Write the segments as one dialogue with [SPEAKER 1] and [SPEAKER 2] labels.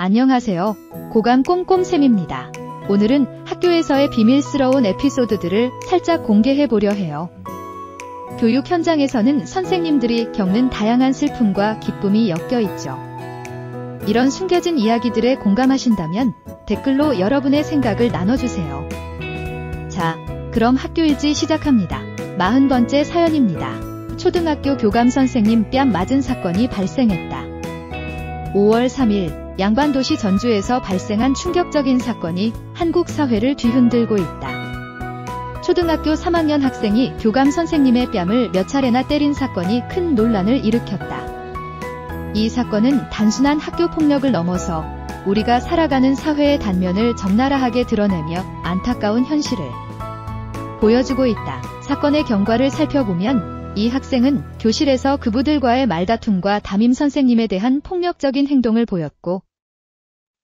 [SPEAKER 1] 안녕하세요. 고감 꼼꼼쌤입니다. 오늘은 학교에서의 비밀스러운 에피소드들을 살짝 공개해보려 해요. 교육 현장에서는 선생님들이 겪는 다양한 슬픔과 기쁨이 엮여있죠. 이런 숨겨진 이야기들에 공감하신다면 댓글로 여러분의 생각을 나눠주세요. 자, 그럼 학교일지 시작합니다. 40번째 사연입니다. 초등학교 교감 선생님 뺨 맞은 사건이 발생했다. 5월 3일 양반도시 전주에서 발생한 충격적인 사건이 한국 사회를 뒤흔들고 있다. 초등학교 3학년 학생이 교감 선생님의 뺨을 몇 차례나 때린 사건이 큰 논란을 일으켰다. 이 사건은 단순한 학교 폭력을 넘어서 우리가 살아가는 사회의 단면을 적나라하게 드러내며 안타까운 현실을 보여주고 있다. 사건의 경과를 살펴보면 이 학생은 교실에서 그부들과의 말다툼과 담임 선생님에 대한 폭력적인 행동을 보였고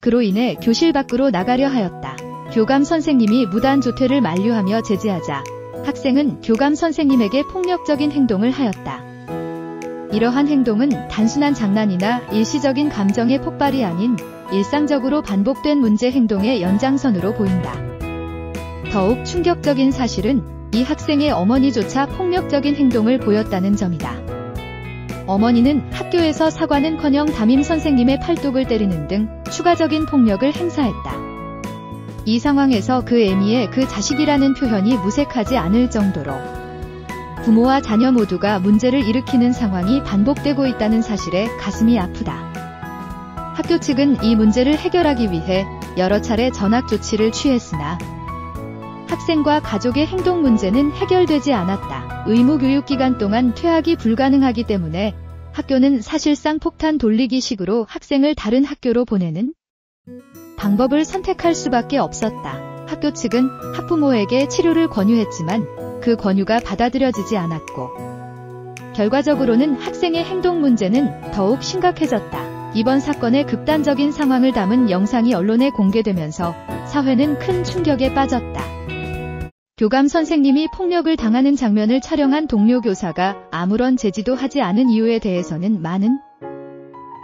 [SPEAKER 1] 그로 인해 교실 밖으로 나가려 하였다. 교감 선생님이 무단 조퇴를 만류하며 제지하자 학생은 교감 선생님에게 폭력적인 행동을 하였다. 이러한 행동은 단순한 장난이나 일시적인 감정의 폭발이 아닌 일상적으로 반복된 문제 행동의 연장선으로 보인다. 더욱 충격적인 사실은 이 학생의 어머니조차 폭력적인 행동을 보였다는 점이다. 어머니는 학교에서 사과는커녕 담임 선생님의 팔뚝을 때리는 등 추가적인 폭력을 행사했다. 이 상황에서 그 애미의 그 자식이라는 표현이 무색하지 않을 정도로 부모와 자녀 모두가 문제를 일으키는 상황이 반복되고 있다는 사실에 가슴이 아프다. 학교 측은 이 문제를 해결하기 위해 여러 차례 전학 조치를 취했으나 학생과 가족의 행동 문제는 해결되지 않았다. 의무교육 기간 동안 퇴학이 불가능하기 때문에 학교는 사실상 폭탄 돌리기식으로 학생을 다른 학교로 보내는 방법을 선택할 수밖에 없었다. 학교 측은 학부모에게 치료를 권유했지만 그 권유가 받아들여지지 않았고 결과적으로는 학생의 행동 문제는 더욱 심각해졌다. 이번 사건의 극단적인 상황을 담은 영상이 언론에 공개되면서 사회는 큰 충격에 빠졌다. 교감 선생님이 폭력을 당하는 장면을 촬영한 동료 교사가 아무런 제지도 하지 않은 이유에 대해서는 많은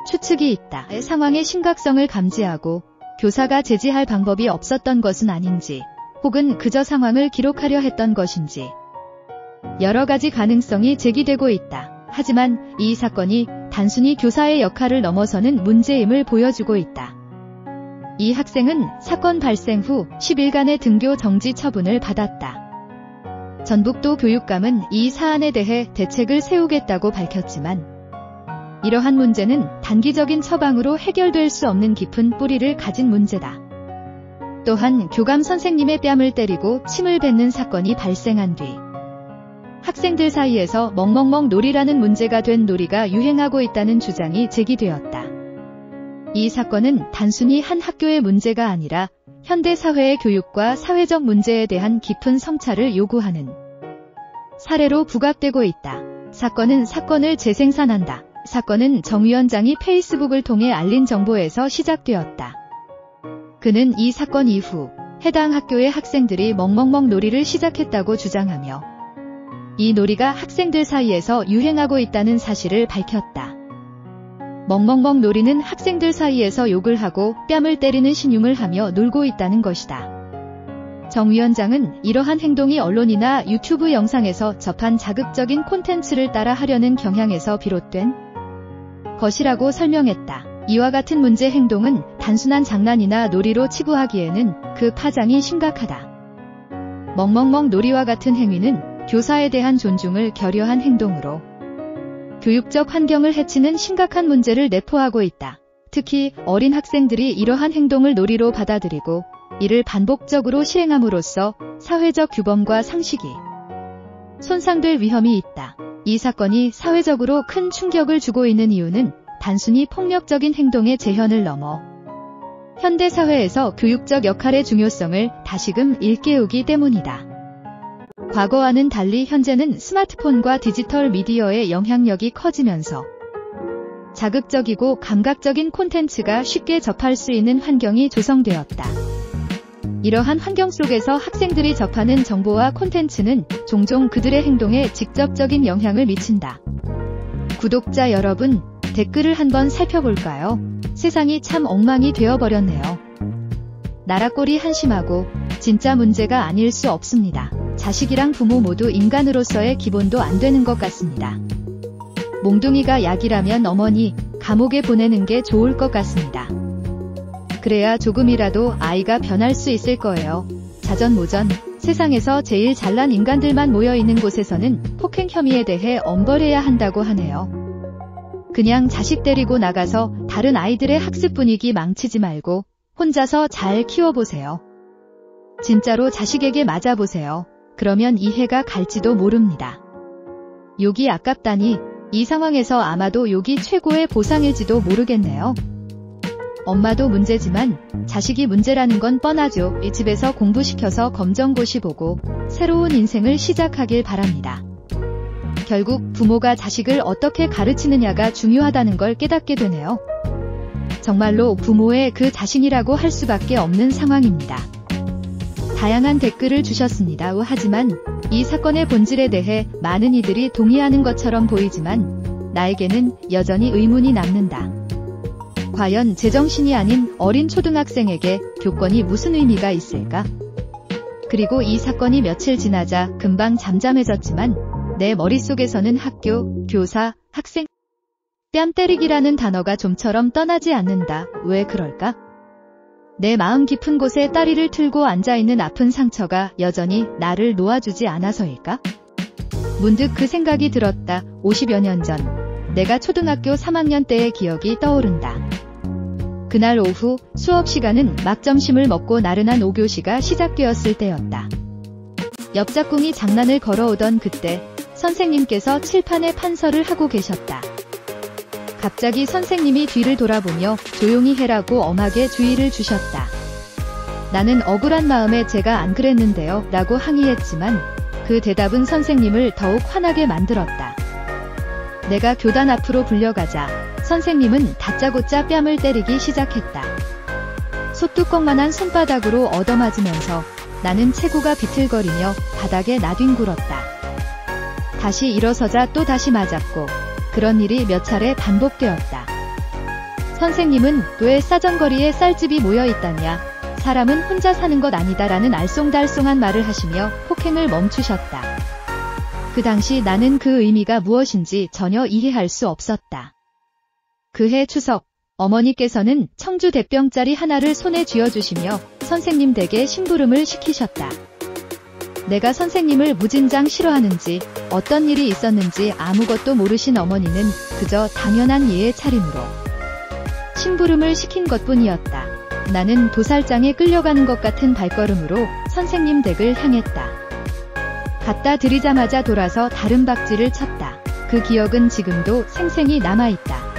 [SPEAKER 1] 추측이 있다. 상황의 심각성을 감지하고 교사가 제지할 방법이 없었던 것은 아닌지 혹은 그저 상황을 기록하려 했던 것인지 여러 가지 가능성이 제기되고 있다. 하지만 이 사건이 단순히 교사의 역할을 넘어서는 문제임을 보여주고 있다. 이 학생은 사건 발생 후 10일간의 등교 정지 처분을 받았다. 전북도 교육감은 이 사안에 대해 대책을 세우겠다고 밝혔지만 이러한 문제는 단기적인 처방으로 해결될 수 없는 깊은 뿌리를 가진 문제다. 또한 교감 선생님의 뺨을 때리고 침을 뱉는 사건이 발생한 뒤 학생들 사이에서 멍멍멍 놀이라는 문제가 된 놀이가 유행하고 있다는 주장이 제기되었다. 이 사건은 단순히 한 학교의 문제가 아니라 현대 사회의 교육과 사회적 문제에 대한 깊은 성찰을 요구하는 사례로 부각되고 있다. 사건은 사건을 재생산한다. 사건은 정 위원장이 페이스북을 통해 알린 정보에서 시작되었다. 그는 이 사건 이후 해당 학교의 학생들이 멍멍멍 놀이를 시작했다고 주장하며 이 놀이가 학생들 사이에서 유행하고 있다는 사실을 밝혔다. 멍멍멍 놀이는 학생들 사이에서 욕을 하고 뺨을 때리는 신용을 하며 놀고 있다는 것이다. 정 위원장은 이러한 행동이 언론이나 유튜브 영상에서 접한 자극적인 콘텐츠를 따라 하려는 경향에서 비롯된 것이라고 설명했다. 이와 같은 문제 행동은 단순한 장난이나 놀이로 치부하기에는 그 파장이 심각하다. 멍멍멍 놀이와 같은 행위는 교사에 대한 존중을 결여한 행동으로 교육적 환경을 해치는 심각한 문제를 내포하고 있다. 특히 어린 학생들이 이러한 행동을 놀이로 받아들이고 이를 반복적으로 실행함으로써 사회적 규범과 상식이 손상될 위험이 있다. 이 사건이 사회적으로 큰 충격을 주고 있는 이유는 단순히 폭력적인 행동의 재현을 넘어 현대 사회에서 교육적 역할의 중요성을 다시금 일깨우기 때문이다. 과거와는 달리 현재는 스마트폰과 디지털 미디어의 영향력이 커지면서 자극적이고 감각적인 콘텐츠가 쉽게 접할 수 있는 환경이 조성되었다. 이러한 환경 속에서 학생들이 접하는 정보와 콘텐츠는 종종 그들의 행동에 직접적인 영향을 미친다. 구독자 여러분, 댓글을 한번 살펴볼까요? 세상이 참 엉망이 되어버렸네요. 나라꼴이 한심하고 진짜 문제가 아닐 수 없습니다. 자식이랑 부모 모두 인간으로서의 기본도 안 되는 것 같습니다. 몽둥이가 약이라면 어머니, 감옥에 보내는 게 좋을 것 같습니다. 그래야 조금이라도 아이가 변할 수 있을 거예요. 자전모전, 세상에서 제일 잘난 인간들만 모여있는 곳에서는 폭행 혐의에 대해 엄벌해야 한다고 하네요. 그냥 자식 데리고 나가서 다른 아이들의 학습 분위기 망치지 말고 혼자서 잘 키워보세요. 진짜로 자식에게 맞아보세요. 그러면 이해가 갈지도 모릅니다. 욕이 아깝다니 이 상황에서 아마도 욕이 최고의 보상일지도 모르겠네요. 엄마도 문제지만 자식이 문제라는 건 뻔하죠. 이 집에서 공부시켜서 검정고시 보고 새로운 인생을 시작하길 바랍니다. 결국 부모가 자식을 어떻게 가르치느냐가 중요하다는 걸 깨닫게 되네요. 정말로 부모의 그 자신이라고 할 수밖에 없는 상황입니다. 다양한 댓글을 주셨습니다. 하지만 이 사건의 본질에 대해 많은 이들이 동의하는 것처럼 보이지만 나에게는 여전히 의문이 남는다. 과연 제정신이 아닌 어린 초등학생에게 교권이 무슨 의미가 있을까? 그리고 이 사건이 며칠 지나자 금방 잠잠해졌지만 내 머릿속에서는 학교, 교사, 학생, 뺨 때리기라는 단어가 좀처럼 떠나지 않는다. 왜 그럴까? 내 마음 깊은 곳에 다리를 틀고 앉아있는 아픈 상처가 여전히 나를 놓아주지 않아서일까? 문득 그 생각이 들었다. 50여 년 전, 내가 초등학교 3학년 때의 기억이 떠오른다. 그날 오후 수업 시간은 막 점심을 먹고 나른한 5교시가 시작되었을 때였다. 옆 짝꿍이 장난을 걸어오던 그때 선생님께서 칠판에 판서를 하고 계셨다. 갑자기 선생님이 뒤를 돌아보며 조용히 해라고 엄하게 주의를 주셨다. 나는 억울한 마음에 제가 안 그랬는데요 라고 항의했지만 그 대답은 선생님을 더욱 화나게 만들었다. 내가 교단 앞으로 불려가자 선생님은 다짜고짜 뺨을 때리기 시작했다. 소뚜껑만한 손바닥으로 얻어맞으면서 나는 체구가 비틀거리며 바닥에 나뒹굴었다. 다시 일어서자 또 다시 맞았고 그런 일이 몇 차례 반복되었다. 선생님은 왜 사정거리에 쌀집이 모여있다냐, 사람은 혼자 사는 것 아니다라는 알쏭달쏭한 말을 하시며 폭행을 멈추셨다. 그 당시 나는 그 의미가 무엇인지 전혀 이해할 수 없었다. 그해 추석, 어머니께서는 청주 대병짜리 하나를 손에 쥐어주시며 선생님 댁에 심부름을 시키셨다. 내가 선생님을 무진장 싫어하는지 어떤 일이 있었는지 아무것도 모르신 어머니는 그저 당연한 예의 차림으로 심부름을 시킨 것뿐이었다. 나는 도살장에 끌려가는 것 같은 발걸음으로 선생님 댁을 향했다. 갖다 드리자마자 돌아서 다른 박지를 쳤다. 그 기억은 지금도 생생히 남아있다.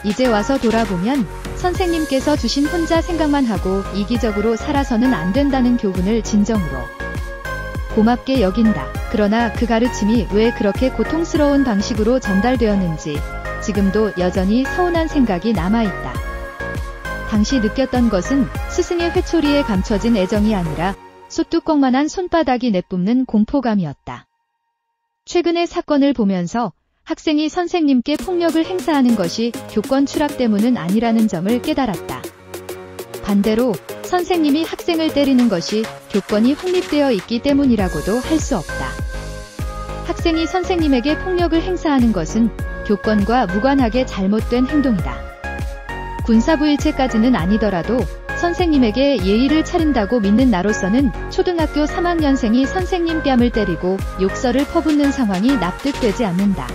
[SPEAKER 1] 이제 와서 돌아보면 선생님께서 주신 혼자 생각만 하고 이기적으로 살아서는 안 된다는 교훈을 진정으로 고맙게 여긴다. 그러나 그 가르침이 왜 그렇게 고통스러운 방식으로 전달되었는지 지금도 여전히 서운한 생각이 남아있다. 당시 느꼈던 것은 스승의 회초리에 감춰진 애정이 아니라 소뚜껑만한 손바닥이 내뿜는 공포감이었다. 최근의 사건을 보면서 학생이 선생님께 폭력을 행사하는 것이 교권 추락 때문은 아니라는 점을 깨달았다. 반대로 선생님이 학생을 때리는 것이 교권이 확립되어 있기 때문이라고도 할 수 없다. 학생이 선생님에게 폭력을 행사하는 것은 교권과 무관하게 잘못된 행동이다. 군사부일체까지는 아니더라도 선생님에게 예의를 차린다고 믿는 나로서는 초등학교 3학년생이 선생님 뺨을 때리고 욕설을 퍼붓는 상황이 납득되지 않는다.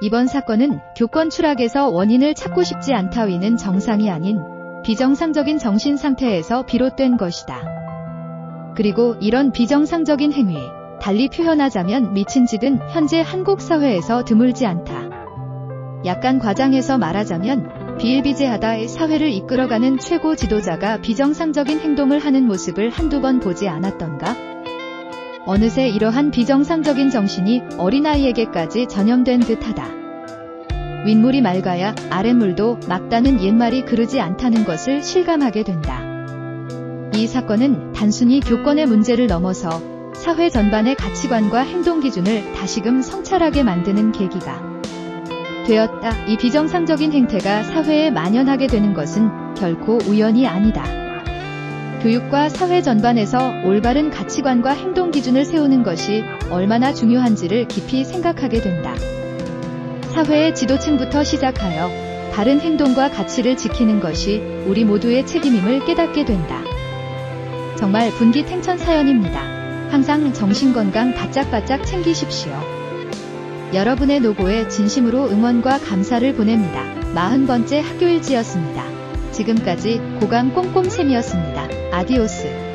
[SPEAKER 1] 이번 사건은 교권 추락에서 원인을 찾고 싶지 않다위는 정상이 아닌 비정상적인 정신 상태에서 비롯된 것이다. 그리고 이런 비정상적인 행위, 달리 표현하자면 미친 짓은 현재 한국 사회에서 드물지 않다. 약간 과장해서 말하자면 비일비재하다의 사회를 이끌어가는 최고 지도자가 비정상적인 행동을 하는 모습을 한두 번 보지 않았던가? 어느새 이러한 비정상적인 정신이 어린아이에게까지 전염된 듯하다. 윗물이 맑아야 아랫물도 맑다는 옛말이 그르지 않다는 것을 실감하게 된다. 이 사건은 단순히 교권의 문제를 넘어서 사회 전반의 가치관과 행동 기준을 다시금 성찰하게 만드는 계기가 되었다. 이 비정상적인 행태가 사회에 만연하게 되는 것은 결코 우연이 아니다. 교육과 사회 전반에서 올바른 가치관과 행동 기준을 세우는 것이 얼마나 중요한지를 깊이 생각하게 된다. 사회의 지도층부터 시작하여 바른 행동과 가치를 지키는 것이 우리 모두의 책임임을 깨닫게 된다. 정말 분기탱천 사연입니다. 항상 정신건강 바짝바짝 챙기십시오. 여러분의 노고에 진심으로 응원과 감사를 보냅니다. 40번째 학교일지였습니다. 지금까지 고강 꼼꼼쌤이었습니다. 아디오스.